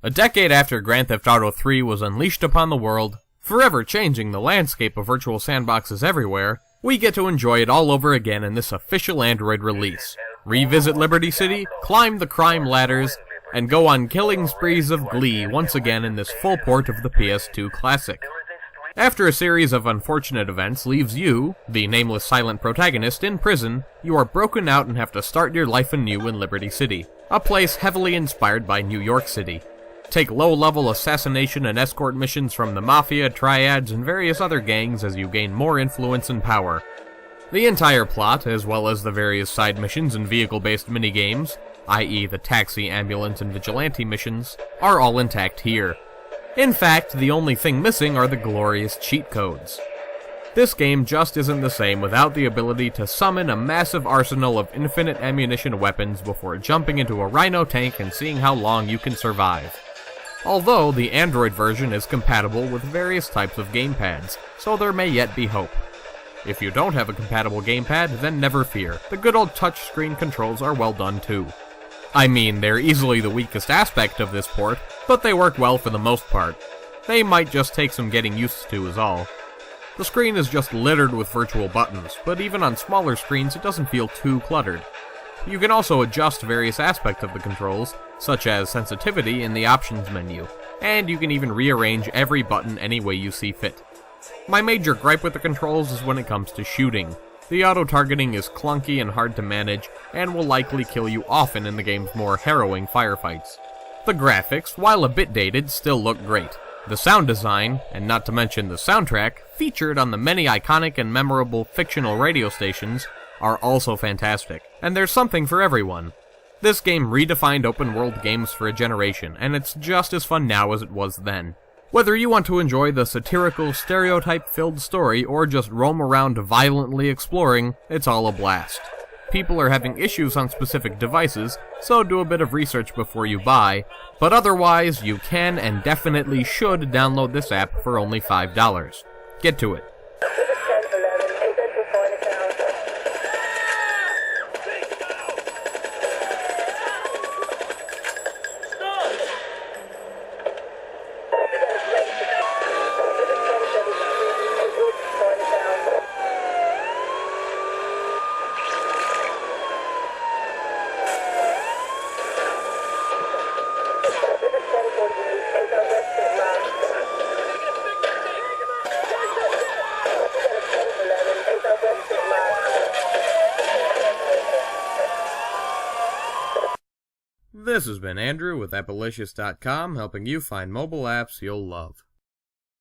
A decade after Grand Theft Auto 3 was unleashed upon the world, forever changing the landscape of virtual sandboxes everywhere, we get to enjoy it all over again in this official Android release. Revisit Liberty City, climb the crime ladders, and go on killing sprees of glee once again in this full port of the PS2 classic. After a series of unfortunate events leaves you, the nameless silent protagonist, in prison, you are broken out and have to start your life anew in Liberty City, a place heavily inspired by New York City. Take low-level assassination and escort missions from the Mafia, Triads, and various other gangs as you gain more influence and power. The entire plot, as well as the various side missions and vehicle-based minigames, i.e. the taxi, ambulance, and vigilante missions, are all intact here. In fact, the only thing missing are the glorious cheat codes. This game just isn't the same without the ability to summon a massive arsenal of infinite ammunition weapons before jumping into a Rhino tank and seeing how long you can survive. Although the Android version is compatible with various types of gamepads, so there may yet be hope. If you don't have a compatible gamepad, then never fear, the good old touchscreen controls are well done too. I mean, they're easily the weakest aspect of this port, but they work well for the most part. They might just take some getting used to is all. The screen is just littered with virtual buttons, but even on smaller screens it doesn't feel too cluttered. You can also adjust various aspects of the controls, such as sensitivity in the options menu, and you can even rearrange every button any way you see fit. My major gripe with the controls is when it comes to shooting. The auto-targeting is clunky and hard to manage, and will likely kill you often in the game's more harrowing firefights. The graphics, while a bit dated, still look great. The sound design, and not to mention the soundtrack, featured on the many iconic and memorable fictional radio stations, are also fantastic, and there's something for everyone. This game redefined open-world games for a generation, and it's just as fun now as it was then. Whether you want to enjoy the satirical, stereotype-filled story or just roam around violently exploring, it's all a blast. People are having issues on specific devices, so do a bit of research before you buy, but otherwise you can and definitely should download this app for only $5. Get to it. This has been Andrew with Appalicious.com, helping you find mobile apps you'll love.